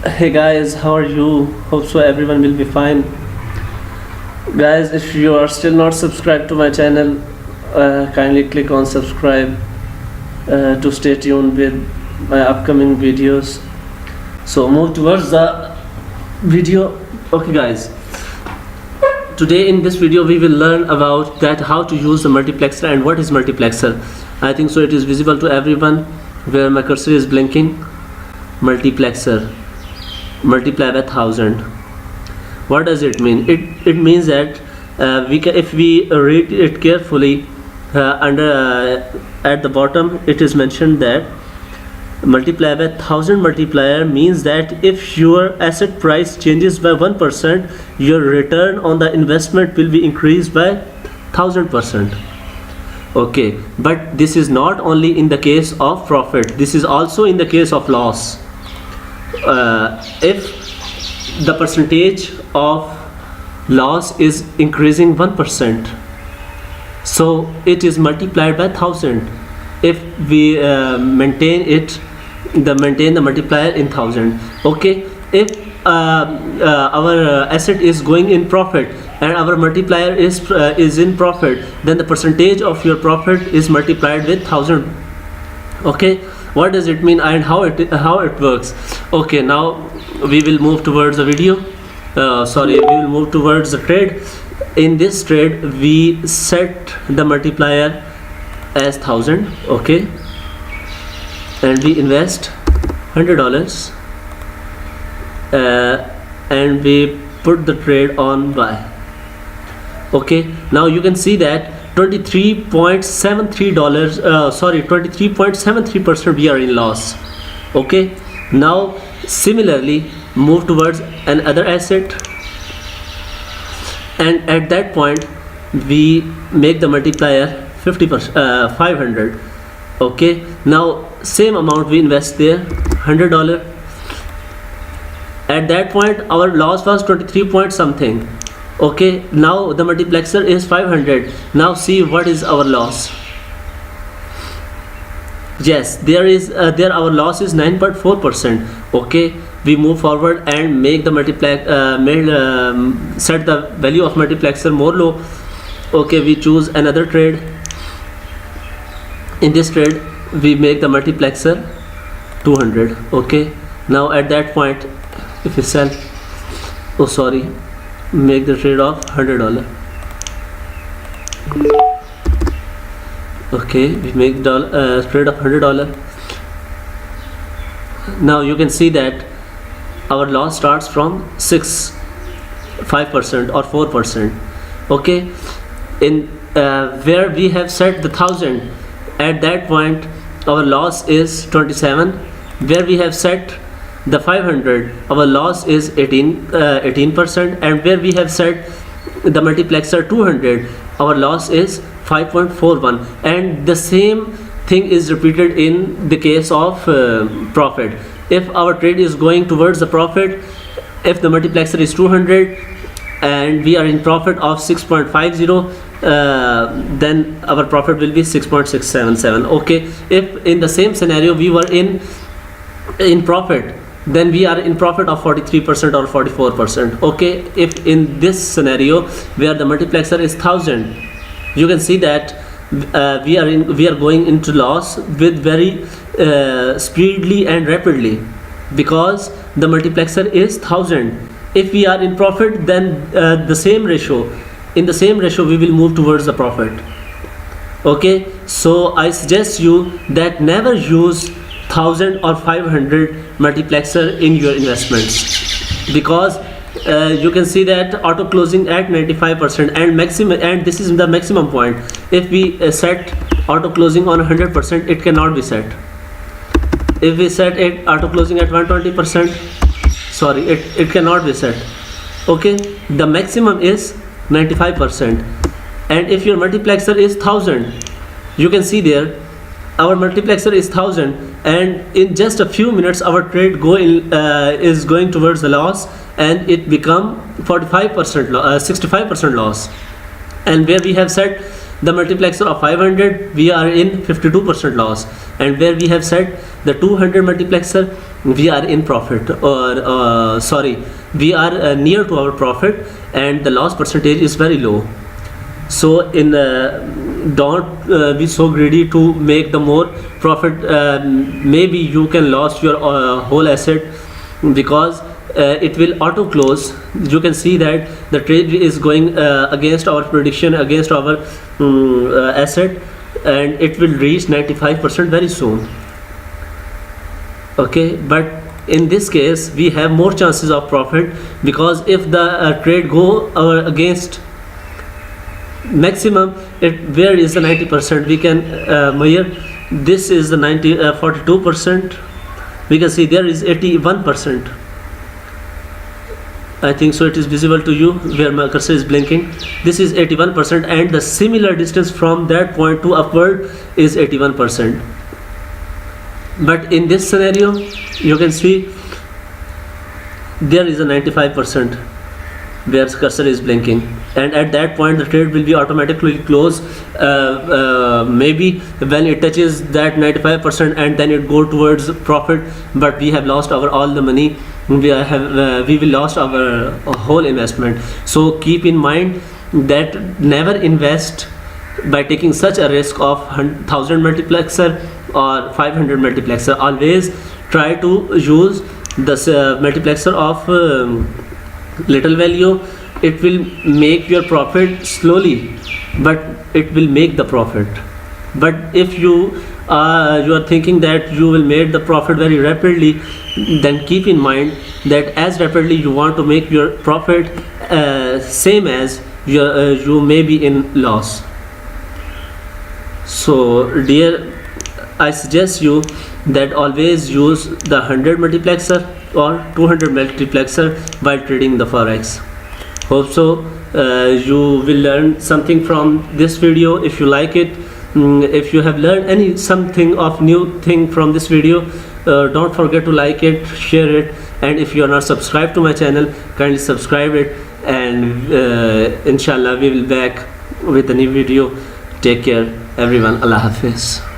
Hey guys, how are you? Hope so everyone will be fine. Guys, if you are still not subscribed to my channel, kindly click on subscribe to stay tuned with my upcoming videos. So move towards the video. Okay guys, today in this video we will learn about that how to use the multiplexer and what is multiplexer. I think so it is visible to everyone where my cursor is blinking. Multiplexer, multiply by 1000. What does it mean? It means that if we read it carefully, at the bottom it is mentioned that multiply by 1000 multiplier means that if your asset price changes by 1%, your return on the investment will be increased by 1000%. Okay, but this is not only in the case of profit, this is also in the case of loss. If the percentage of loss is increasing 1%, so it is multiplied by 1000. If we maintain the multiplier in 1000. Okay, if our asset is going in profit and our multiplier is in profit, then the percentage of your profit is multiplied with 1000. Okay, what does it mean and how it works? Okay, now we will move towards the video. We will move towards the trade. In this trade we set the multiplier as 1000. Okay, and we invest $100 and we put the trade on buy. Okay, now you can see that $23.73% we are in loss. Okay, now similarly move towards another asset, and at that point we make the multiplier 500. Okay, now same amount we invest there, $100. At that point our loss was 23 point something. Okay, now the multiplexer is 500. Now see what is our loss. Yes, our loss is 9.4%. Okay, we move forward and make the set the value of multiplexer more low. Okay, we choose another trade. In this trade we make the multiplexer 200. Okay, now at that point if we sell, make the trade of $100. Okay, we make trade of $100. now you can see that our loss starts from 5% or 4%. Okay, in where we have set the 1000, at that point our loss is 27. Where we have set the 500, our loss is 18%, and where we have set the multiplexer 200, our loss is 5.41. and the same thing is repeated in the case of profit. If our trade is going towards the profit, if the multiplexer is 200 and we are in profit of 6.50, then our profit will be 6.677. okay, if in the same scenario we were in profit, then we are in profit of 43% or 44%. okay, if in this scenario where the multiplexer is 1000, you can see that we are going into loss with very speedily and rapidly, because the multiplexer is 1000. If we are in profit, then in the same ratio we will move towards the profit. Okay, so I suggest you that never use 1000 or 500 multiplexer in your investments, because you can see that auto closing at 95% and maximum, and this is the maximum point. If we set auto closing on 100%, it cannot be set. If we set it auto closing at 120%, it cannot be set. Okay, the maximum is 95%. and if your multiplexer is 1000, you can see there our multiplexer is 1000, and in just a few minutes our trade is going towards the loss, and it become 65% loss. And where we have set the multiplexer of 500, we are in 52% loss, and where we have set the 200 multiplexer, we are in profit, or we are near to our profit, and the loss percentage is very low. So don't be so greedy to make the more profit. Maybe you can lose your whole asset, because it will auto close. You can see that the trade is going against our prediction, against our asset, and it will reach 95% very soon. Okay, but in this case we have more chances of profit, because if the trade go against maximum, where is the 90%? We can measure. This is the 42%. We can see there is 81%. I think so it is visible to you where my cursor is blinking. This is 81%, and the similar distance from that point to upward is 81%. But in this scenario, you can see there is a 95% where cursor is blinking, and at that point the trade will be automatically closed. Maybe when it touches that 95%, and then it go towards profit, but we have lost all the money. We will lost our whole investment. So keep in mind that never invest by taking such a risk of 1000 multiplexer or 500 multiplexer. Always try to use the multiplexer of little value. It will make your profit slowly, but it will make the profit. But if you are thinking that you will make the profit very rapidly, then keep in mind that as rapidly you want to make your profit, same as you may be in loss. So dear, I suggest you that always use the 100 multiplexer or 200 multiplexer while trading the forex. Hope so you will learn something from this video. If you like it, if you have learned something of new thing from this video, don't forget to like it, share it, and if you are not subscribed to my channel, kindly subscribe it, and inshallah we will back with a new video. Take care everyone. Allah Hafiz.